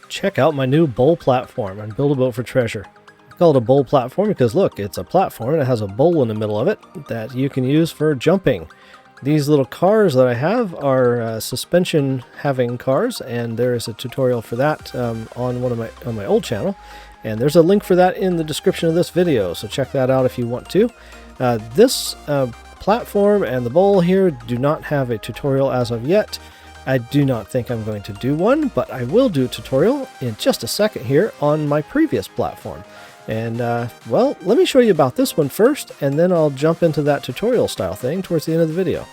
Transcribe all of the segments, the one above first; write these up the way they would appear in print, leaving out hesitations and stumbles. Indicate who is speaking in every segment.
Speaker 1: Check out my new bowl platform and build a boat for treasure. I call it a bowl platform because look, it's a platform and it has a bowl in the middle of it that you can use for jumping. These little cars that I have are suspension having cars, and there is a tutorial for that on my old channel, and there's a link for that in the description of this video, so check that out if you want to. This platform and the bowl here do not have a tutorial as of yet. I do not think I'm going to do one, but I will do a tutorial in just a second here on my previous platform. And, well, let me show you about this one first, and then I'll jump into that tutorial style thing towards the end of the video.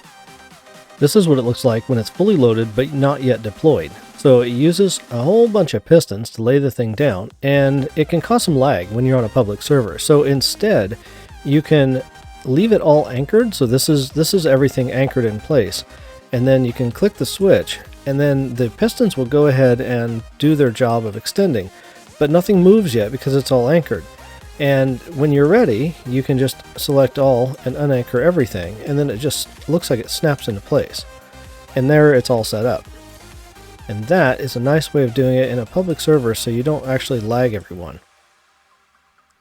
Speaker 1: This is what it looks like when it's fully loaded, but not yet deployed. So it uses a whole bunch of pistons to lay the thing down, and it can cause some lag when you're on a public server. So instead, you can leave it all anchored. So this is everything anchored in place. And then you can click the switch, and then the pistons will go ahead and do their job of extending. But nothing moves yet because it's all anchored. And when you're ready, you can just select all and unanchor everything, and then it just looks like it snaps into place. And there it's all set up. And that is a nice way of doing it in a public server so you don't actually lag everyone.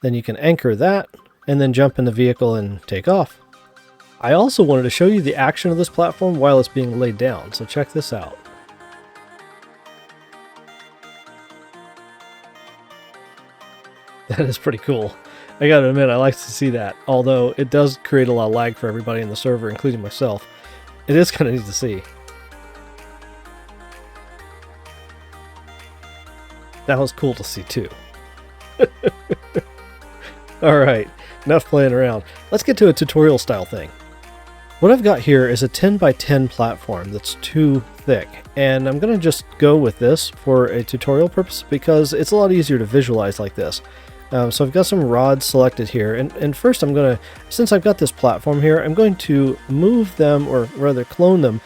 Speaker 1: Then you can anchor that, and then jump in the vehicle and take off. I also wanted to show you the action of this platform while it's being laid down, so check this out. That is pretty cool. I gotta admit, I like to see that, although it does create a lot of lag for everybody in the server, including myself. It is kind of neat to see. That was cool to see too. Alright, enough playing around. Let's get to a tutorial style thing. What I've got here is a 10 by 10 platform that's too thick, and I'm going to just go with this for a tutorial purpose because it's a lot easier to visualize like this. So I've got some rods selected here, and first I'm going to, since I've got this platform here, I'm going to move them, or rather clone them,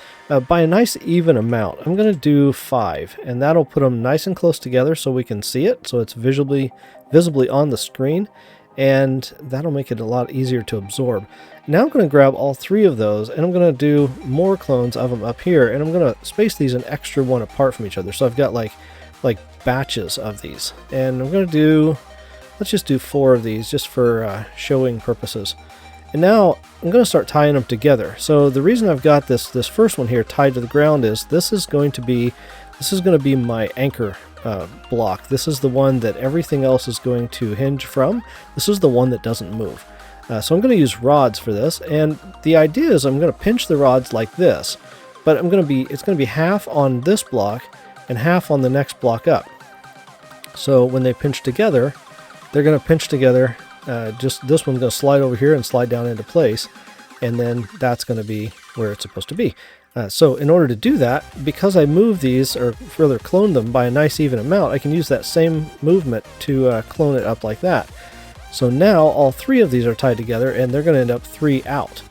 Speaker 1: by a nice even amount. I'm going to do 5, and that'll put them nice and close together so we can see it, so it's visibly on the screen, and that'll make it a lot easier to absorb. Now I'm going to grab all 3 of those, and I'm going to do more clones of them up here, and I'm going to space these an extra one apart from each other. So I've got like batches of these, and I'm going to do, let's just do 4 of these just for showing purposes. And now I'm going to start tying them together. So the reason I've got this first one here tied to the ground is this is going to be my anchor block. This is the one that everything else is going to hinge from. This is the one that doesn't move. So I'm going to use rods for this, and the idea is I'm going to pinch the rods like this, but it's going to be half on this block and half on the next block up. So when they pinch together, they're going to pinch together. Just this one's going to slide over here and slide down into place, and then that's going to be where it's supposed to be. So in order to do that, because I move these, or further clone them by a nice even amount, I can use that same movement to clone it up like that. So now all 3 of these are tied together, and they're going to end up 3 out.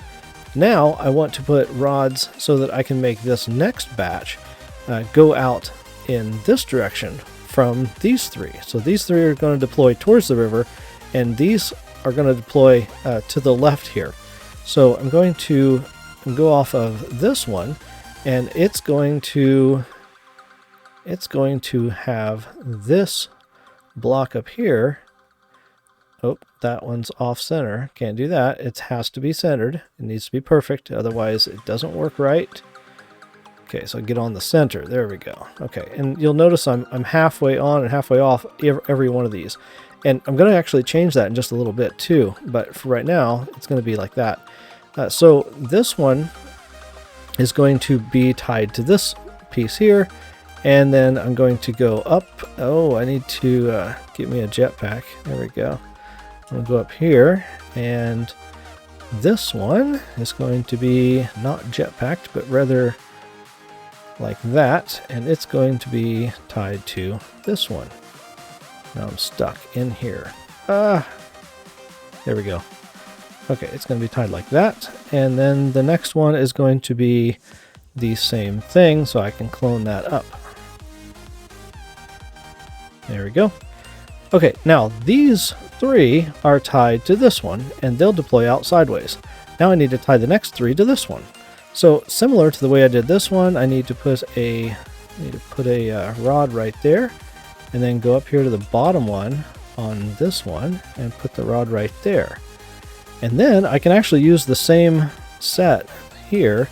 Speaker 1: Now I want to put rods so that I can make this next batch go out in this direction from these 3. So these 3 are going to deploy towards the river, and these are going to deploy to the left here. So I'm going to go off of this one, and it's going to have this block up here. Oh, that one's off center. Can't do that. It has to be centered. It needs to be perfect, otherwise it doesn't work right. Okay, so get on the center. There we go. Okay, and you'll notice I'm halfway on and halfway off every one of these. And I'm going to actually change that in just a little bit too, but for right now, it's going to be like that. So this one is going to be tied to this piece here, and then I'm going to go up. Oh, I need to get me a jetpack. There we go. I'm going to go up here, and this one is going to be not jetpacked, but rather like that, and it's going to be tied to this one. Now I'm stuck in here. There we go. Okay, it's going to be tied like that, and then the next one is going to be the same thing, so I can clone that up. There we go. Okay, now these 3 are tied to this one, and they'll deploy out sideways. Now I need to tie the next 3 to this one. So similar to the way I did this one, I need to put a rod right there, and then go up here to the bottom one on this one and put the rod right there. And then I can actually use the same set here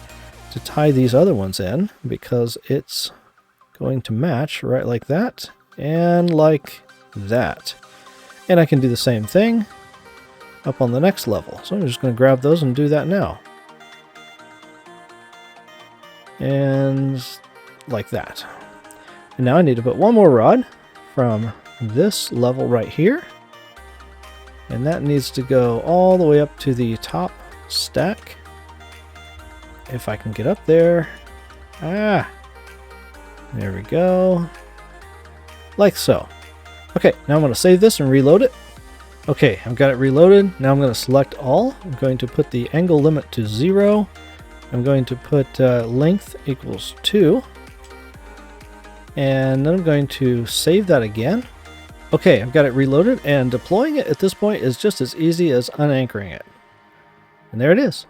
Speaker 1: to tie these other ones in, because it's going to match right like that and like that. And I can do the same thing up on the next level. So I'm just going to grab those and do that now. And like that. And now I need to put one more rod from this level right here. And that needs to go all the way up to the top stack. If I can get up there. Ah! There we go. Like so. Okay, now I'm going to save this and reload it. Okay, I've got it reloaded. Now I'm going to select all. I'm going to put the angle limit to 0. I'm going to put length equals 2. And then I'm going to save that again. Okay, I've got it reloaded, and deploying it at this point is just as easy as unanchoring it. And there it is,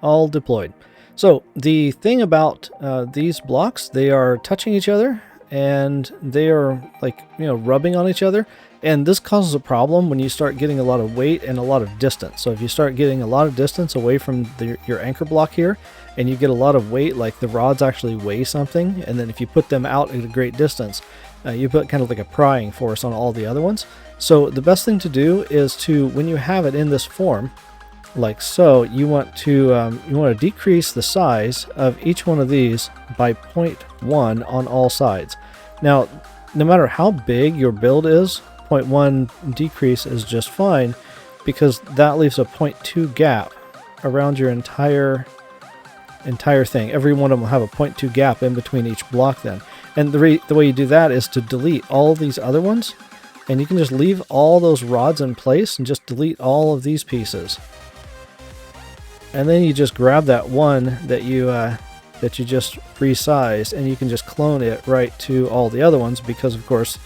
Speaker 1: all deployed. So the thing about these blocks, they are touching each other, and they are like, rubbing on each other. And this causes a problem when you start getting a lot of weight and a lot of distance. So if you start getting a lot of distance away from your anchor block here, and you get a lot of weight, like the rods actually weigh something, and then if you put them out at a great distance, you put kind of like a prying force on all the other ones. So the best thing to do is to, when you have it in this form, like so, you want to decrease the size of each one of these by 0.1 on all sides. Now, no matter how big your build is, 0.1 decrease is just fine, because that leaves a 0.2 gap around your entire thing. Every one of them will have a 0.2 gap in between each block then. And the way you do that is to delete all these other ones, and you can just leave all those rods in place and just delete all of these pieces. And then you just grab that one that you just resized, and you can just clone it right to all the other ones, because of course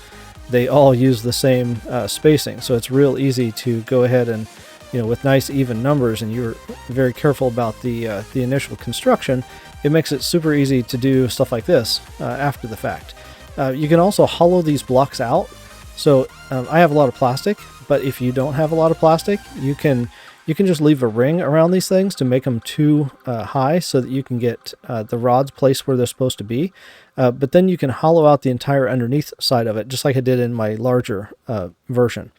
Speaker 1: they all use the same spacing. So it's real easy to go ahead and, with nice even numbers, and you're very careful about the initial construction, it makes it super easy to do stuff like this after the fact. You can also hollow these blocks out. So I have a lot of plastic, but if you don't have a lot of plastic, you can just leave a ring around these things to make them too high, so that you can get the rods placed where they're supposed to be. But then you can hollow out the entire underneath side of it, just like I did in my larger version.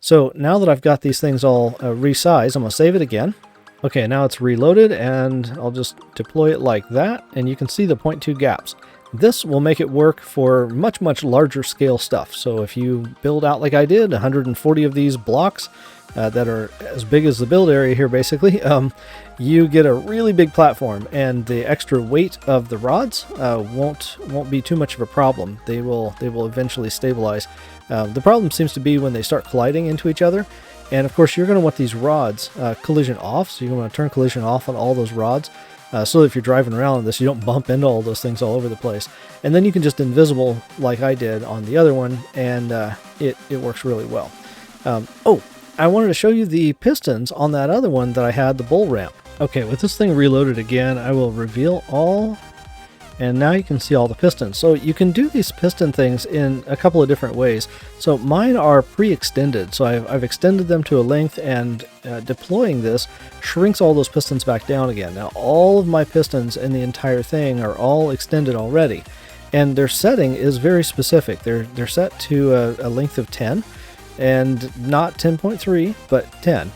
Speaker 1: So now that I've got these things all resized, I'm going to save it again. Okay, now it's reloaded, and I'll just deploy it like that, and you can see the 0.2 gaps. This will make it work for much, much larger scale stuff. So if you build out like I did, 140 of these blocks that are as big as the build area here, basically, you get a really big platform, and the extra weight of the rods won't be too much of a problem. They will eventually stabilize. The problem seems to be when they start colliding into each other. And of course, you're going to want these rods collision off, so you want to turn collision off on all those rods, so that if you're driving around with this, you don't bump into all those things all over the place. And then you can just invisible, like I did on the other one, and it works really well. Oh, I wanted to show you the pistons on that other one that I had, the bull ramp. Okay, with this thing reloaded again, I will reveal all, and now you can see all the pistons. So you can do these piston things in a couple of different ways. So mine are pre-extended, so I've extended them to a length, and deploying this shrinks all those pistons back down again. Now all of my pistons in the entire thing are all extended already, and their setting is very specific. They're set to a length of 10, and not 10.3, but 10.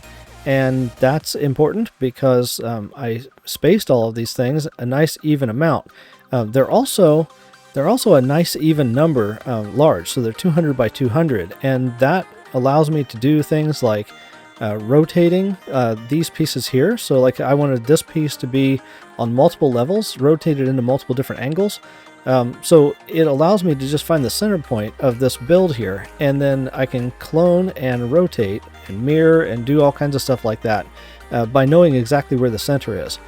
Speaker 1: And that's important because I spaced all of these things a nice even amount. They're also a nice even number, large, so they're 200 by 200, and that allows me to do things like rotating these pieces here. So like I wanted this piece to be on multiple levels, rotated into multiple different angles. So it allows me to just find the center point of this build here, and then I can clone and rotate and mirror and do all kinds of stuff like that by knowing exactly where the center is.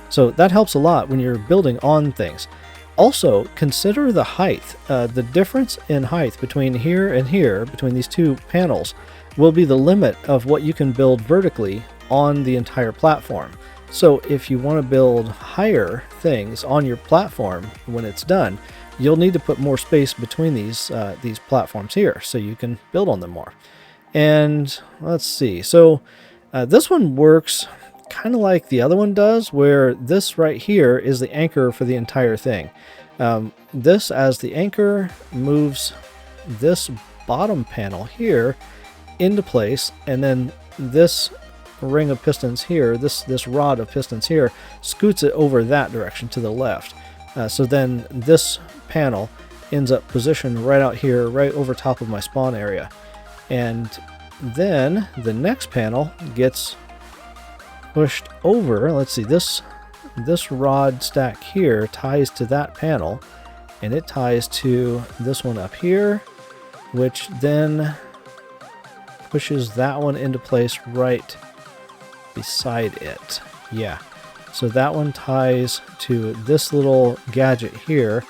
Speaker 1: So that helps a lot when you're building on things. Also, consider the height. The difference in height between here and here, between these two panels, will be the limit of what you can build vertically on the entire platform. So if you want to build higher things on your platform when it's done, you'll need to put more space between these platforms here so you can build on them more. And let's see, so this one works kind of like the other one does, where this right here is the anchor for the entire thing. This, as the anchor, moves this bottom panel here into place, and then this ring of pistons here, this rod of pistons here, scoots it over that direction to the left. So then this panel ends up positioned right out here, right over top of my spawn area. And then the next panel gets pushed over. Let's see, this rod stack here ties to that panel, and it ties to this one up here, which then pushes that one into place right beside it. Yeah, so that one ties to this little gadget here,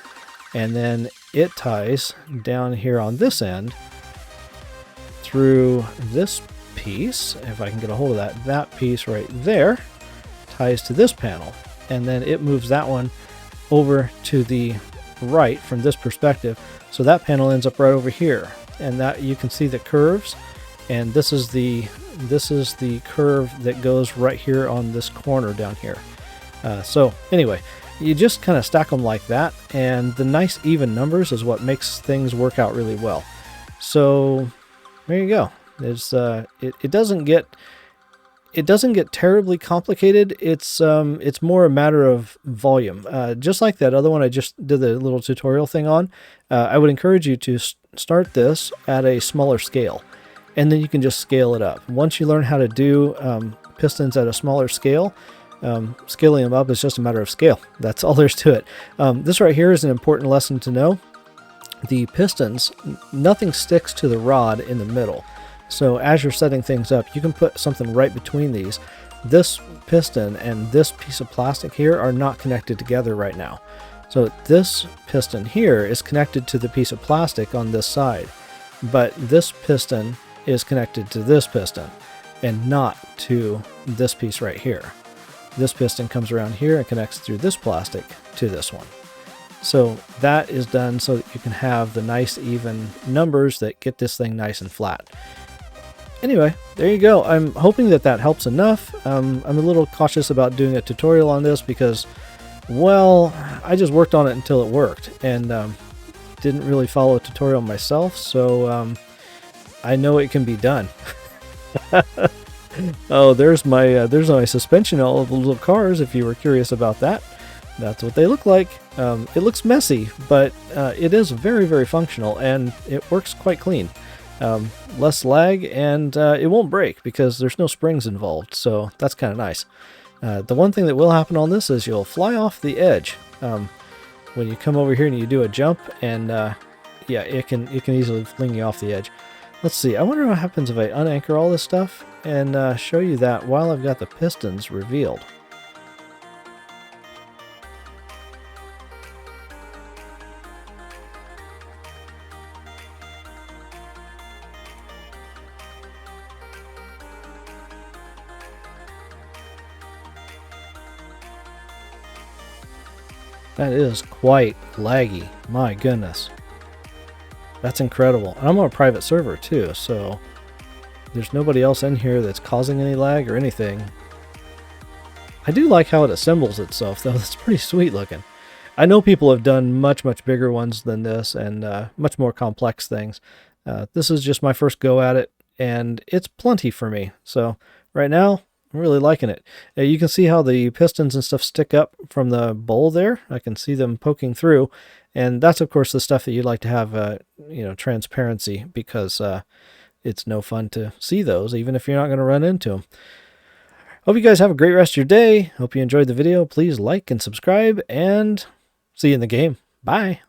Speaker 1: and then it ties down here on this end through this piece. If I can get a hold of that piece right there ties to this panel, and then it moves that one over to the right from this perspective, so that panel ends up right over here, and that you can see the curves, and this is the curve that goes right here on this corner down here. So anyway, you just kind of stack them like that, and the nice even numbers is what makes things work out really well. So there you go. There's it doesn't get terribly complicated. It's more a matter of volume. Just like that other one I just did the little tutorial thing on, I would encourage you to start this at a smaller scale, and then you can just scale it up. Once you learn how to do pistons at a smaller scale, scaling them up is just a matter of scale. That's all there's to it. This right here is an important lesson to know. The pistons, nothing sticks to the rod in the middle. So as you're setting things up, you can put something right between these. This piston and this piece of plastic here are not connected together right now. So this piston here is connected to the piece of plastic on this side, but this piston is connected to this piston and not to this piece right here. This piston comes around here and connects through this plastic to this one. So that is done so that you can have the nice even numbers that get this thing nice and flat. Anyway, there you go. I'm hoping that helps enough. I'm a little cautious about doing a tutorial on this because, well, I just worked on it until it worked, and didn't really follow a tutorial myself, so I know it can be done. Oh, there's my suspension on all of the little cars, if you were curious about that. That's what they look like. It looks messy, but it is very, very functional, and it works quite clean. Less lag, and it won't break because there's no springs involved, so that's kind of nice. The one thing that will happen on this is you'll fly off the edge when you come over here and you do a jump, and yeah, it can easily fling you off the edge. Let's see, I wonder what happens if I unanchor all this stuff and show you that while I've got the pistons revealed. That is quite laggy, my goodness. That's incredible. And I'm on a private server too, so there's nobody else in here that's causing any lag or anything. I do like how it assembles itself though. That's pretty sweet looking. I know people have done much, much bigger ones than this and much more complex things. This is just my first go at it, and it's plenty for me. So right now, I'm really liking it. You can see how the pistons and stuff stick up from the bowl there. I can see them poking through, and that's of course the stuff that you'd like to have, transparency, because it's no fun to see those, even if you're not going to run into them. Hope you guys have a great rest of your day. Hope you enjoyed the video. Please like and subscribe, and see you in the game. Bye.